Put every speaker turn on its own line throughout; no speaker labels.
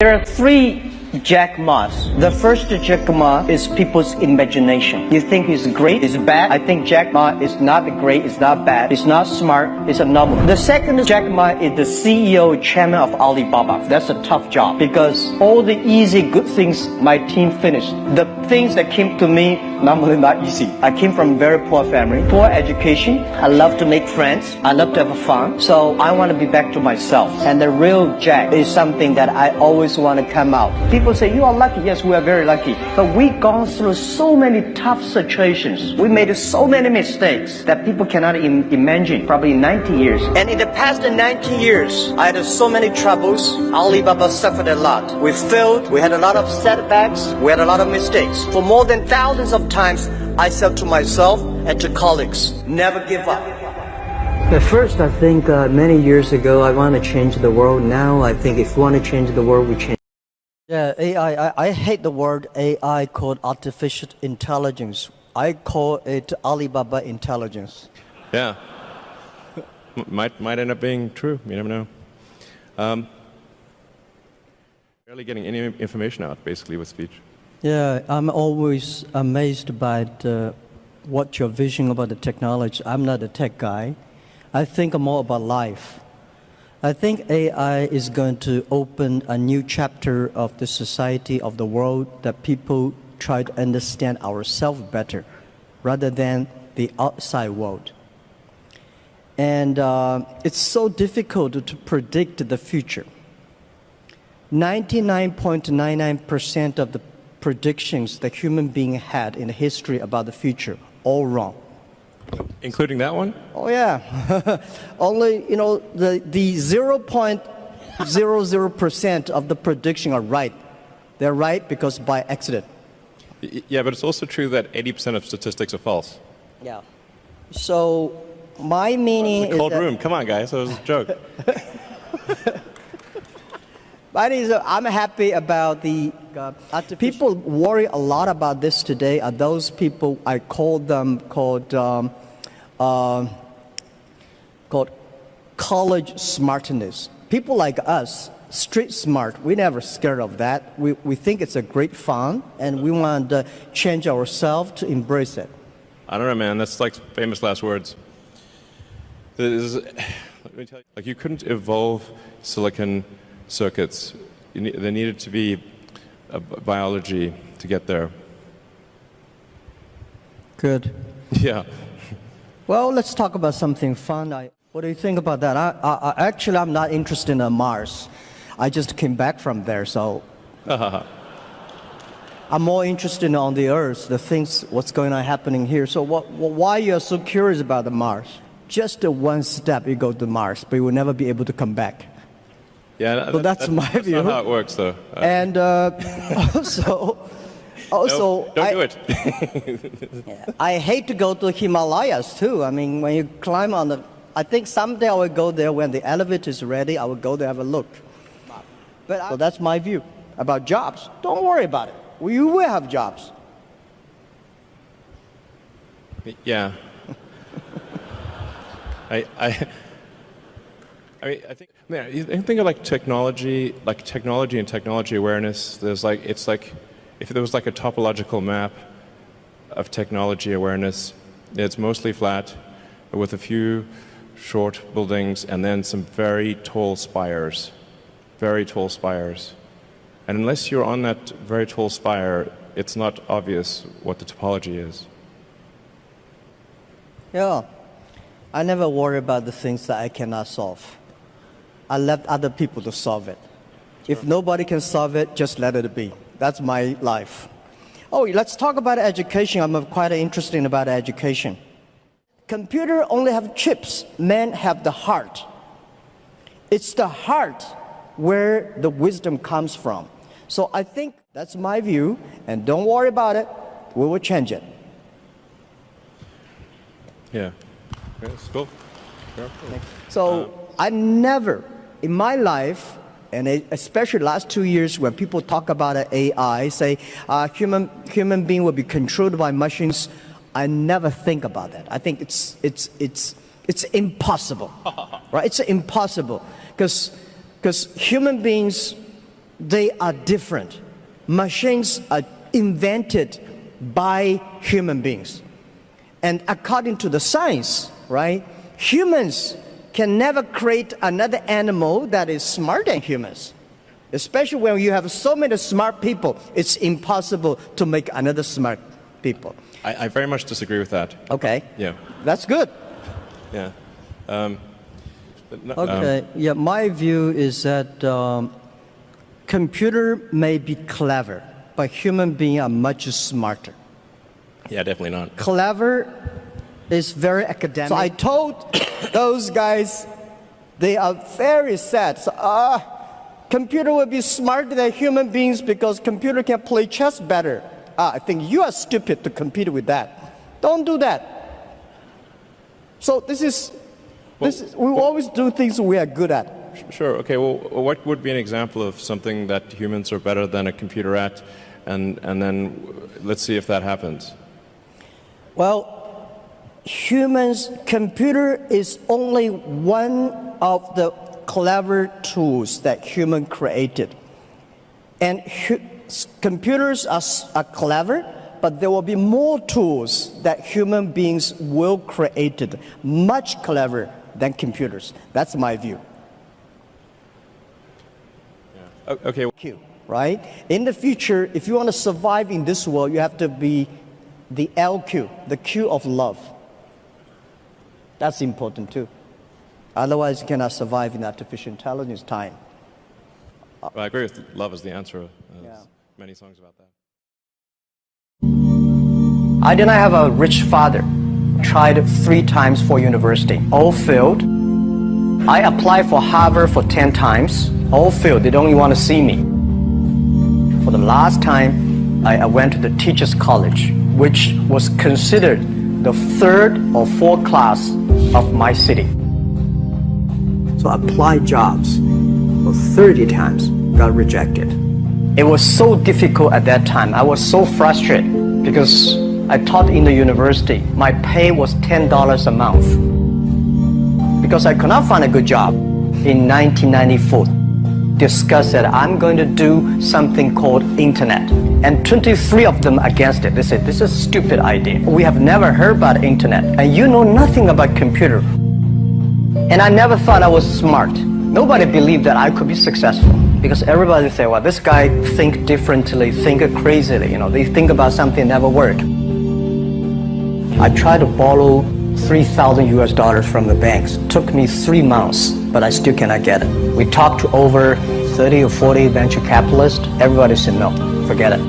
There are three Jack Ma's. The first Jack Ma is people's imagination. You think he's great, he's bad. I think Jack Ma is not great, it's not bad, it's not smart, it's a normal. The second Jack Ma is the CEO, chairman of Alibaba. That's a tough job because all the easy, good things my team finished. The things that came to me, normally not easy. I came from a very poor family, poor education. I love to make friends. I love to have fun. So I want to be back to myself. And the real Jack is something that I always want to come out. People say, you are lucky. Yes, we are very lucky. But we've gone through so many tough situations. We made so many mistakes that people cannot imagine, probably 90 years. And in the past 90 years, I had so many troubles. Alibaba suffered a lot. We failed. We had a lot of setbacks. We had a lot of mistakes. For more than thousands of times, I said to myself and to colleagues, never give up.
At first, I think many years ago, I want to change the world. Now, I think if we want to change the world, we change. Yeah, AI, I hate the word AI called artificial intelligence. I call it Alibaba intelligence.
Yeah. Might end up being true. You never know. Barely getting any information out, basically, with speech.
Yeah, I'm always amazed by what your vision about the technology. I'm not a tech guy. I think more about life. I think AI is going to open a new chapter of the society, of the world, that people try to understand ourselves better rather than the outside world. And it's so difficult to predict the future. 99.99% of the predictions that human being had in history about the future, all wrong.
Including that one?
Oh yeah, only the 0.00% of the prediction are right. They're right because by accident.
Yeah, but it's also true that 80% of statistics are false.
Yeah. So my meaning is
cold room. Come on, guys. That was a joke.
I'm happy about the people worry a lot about this today are those people I call them called college smartness. People like us, street smart, we never scared of that. We think it's a great fun and we want to change ourselves to embrace it.
I don't know, man. That's like famous last words. Let me tell you, like you couldn't evolve silicon circuits. There needed to be a biology to get there.
Good.
Yeah.
Well, let's talk about something fun. What do you think about that? Actually, I'm not interested in Mars. I just came back from there, so I'm more interested on the Earth, the things, what's going on happening here. So why you're so curious about the Mars? Just one step you go to Mars, but you will never be able to come back.
Yeah,
so that's my view.
That's not how it works, though.
And also,
don't do it.
I hate to go to the Himalayas too. I mean, when you climb on the, I think someday I will go there when the elevator is ready. I will go there have a look. So that's my view about jobs. Don't worry about it. You will have jobs.
Yeah. I mean, I think, man, you think of like technology and technology awareness. It's like if there was like a topological map of technology awareness, it's mostly flat, with a few short buildings and then some very tall spires, And unless you're on that very tall spire, it's not obvious what the topology is.
Yeah, I never worry about the things that I cannot solve. I left other people to solve it. Sure. If nobody can solve it, just let it be. That's my life. Oh, let's talk about education. I'm quite interested about education. Computer only have chips. Men have the heart. It's the heart where the wisdom comes from. So I think that's my view, and don't worry about it. We will change it.
Yeah. That's cool. Sure.
So I never, in my life, and especially last 2 years when people talk about AI, say human being will be controlled by machines, I never think about that. I think it's impossible, right? It's impossible because human beings they are different. Machines are invented by human beings. And according to the science, right, humans can never create another animal that is smarter than humans. Especially when you have so many smart people, it's impossible to make another smart people.
I very much disagree with that.
Okay.
Yeah.
That's good.
Yeah.
Okay. Yeah, my view is that computer may be clever, but human beings are much smarter.
Yeah, definitely not.
Clever is very academic. So I told those guys, they are very sad. So, computer will be smarter than human beings because computer can play chess better. I think you are stupid to compete with that. Don't do that. So we always do things we are good at.
Sure. Okay. Well, what would be an example of something that humans are better than a computer at, and then let's see if that happens.
Well, computer is only one of the clever tools that human created. And computers are clever, but there will be more tools that human beings will create, much clever than computers. That's my view.
Yeah. Okay.
Right? In the future, if you want to survive in this world, you have to be the LQ, the Q of love. That's important too. Otherwise, you cannot survive in artificial intelligence time.
Well, I agree with love is the answer. Many songs about that.
I did not have a rich father. Tried 3 times for university. All failed. I applied for Harvard for 10 times. All failed. They don't even want to see me. For the last time, I went to the teachers' college, which was considered the 3rd or 4th class of my city. So I applied jobs for 30 times, got rejected. It was so difficult at that time. I was so frustrated because I taught in the university. My pay was $10 a month. Because I could not find a good job in 1994. Discussed that I'm going to do something called internet. And 23 of them against it. They said, this is a stupid idea. We have never heard about internet. And you know nothing about computer. And I never thought I was smart. Nobody believed that I could be successful. Because everybody said, well, this guy think differently, think crazily. You know, they think about something never work. I tried to borrow $3,000 from the banks. Took me 3 months, but I still cannot get it. We talked to over 30 or 40 venture capitalists. Everybody said, no, forget it. A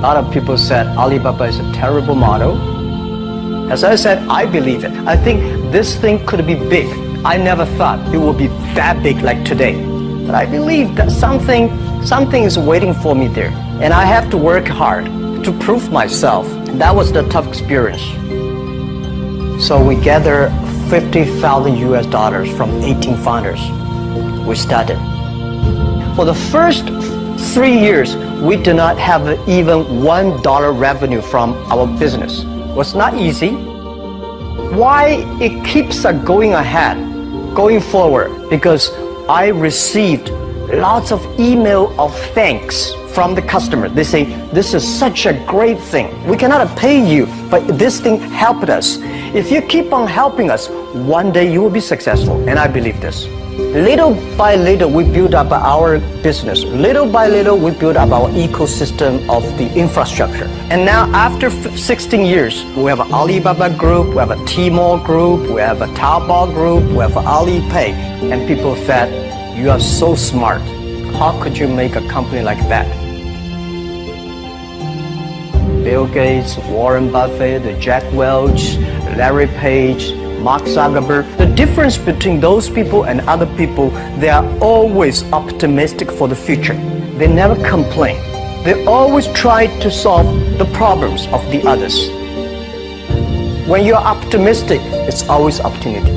lot of people said Alibaba is a terrible model. As I said, I believe it. I think this thing could be big. I never thought it would be that big like today. But I believe that something is waiting for me there. And I have to work hard to prove myself. That was the tough experience. So we gathered $50,000 from 18 founders. We started. For the first 3 years, we did not have even $1 revenue from our business. It was not easy. Why it keeps going ahead, going forward? Because I received lots of email of thanks from the customer. They say, this is such a great thing. We cannot pay you, but this thing helped us. If you keep on helping us, one day you will be successful. And I believe this. Little by little, we build up our business. Little by little, we build up our ecosystem of the infrastructure. And now, after 16 years, we have an Alibaba group, we have a Tmall group, we have a Taobao group, we have Alipay. And people said, you are so smart. How could you make a company like that? Bill Gates, Warren Buffett, Jack Welch, Larry Page, Mark Zuckerberg. The difference between those people and other people, they are always optimistic for the future. They never complain. They always try to solve the problems of the others. When you are optimistic, it's always opportunity.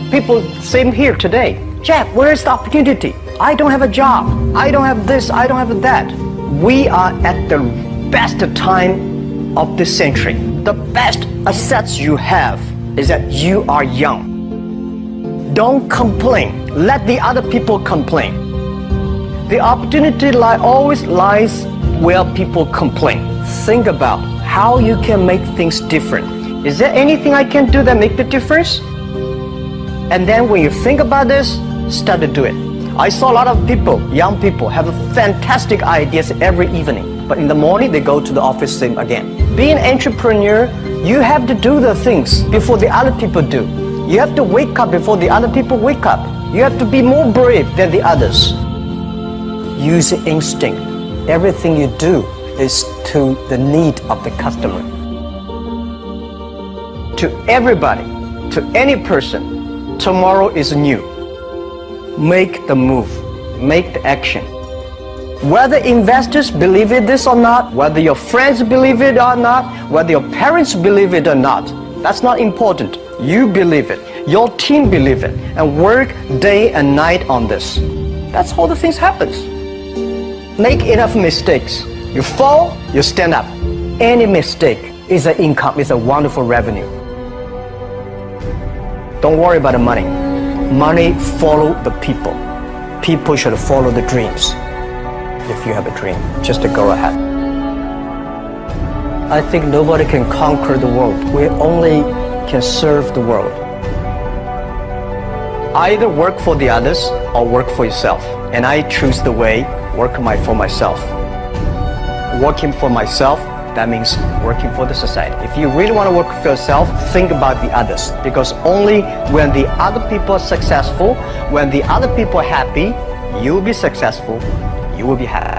People, same here today. Jack, where is the opportunity? I don't have a job. I don't have this, I don't have that. We are at the best time of this century. The best assets you have is that you are young. Don't complain. Let the other people complain. The opportunity always lies where people complain. Think about how you can make things different. Is there anything I can do that make the difference? And then when you think about this, start to do it. I saw a lot of people, young people, have fantastic ideas every evening. But in the morning, they go to the office same again. Being an entrepreneur, you have to do the things before the other people do. You have to wake up before the other people wake up. You have to be more brave than the others. Use instinct. Everything you do is to the need of the customer. To everybody, to any person, tomorrow is new. Make the move, make the action. Whether investors believe it this or not, whether your friends believe it or not, whether your parents believe it or not, that's not important. You believe it, your team believe it, and work day and night on this. That's how the things happens. Make enough mistakes. You fall, you stand up. Any mistake is an income, is a wonderful revenue. Don't worry about the money. Money follow the people. People should follow the dreams. If you have a dream, just to go ahead. I think nobody can conquer the world. We only can serve the world. Either work for the others or work for yourself. And I choose the way, work for myself. Working for myself, that means working for the society. If you really want to work for yourself, think about the others. Because only when the other people are successful, when the other people are happy, you will be successful, you will be happy.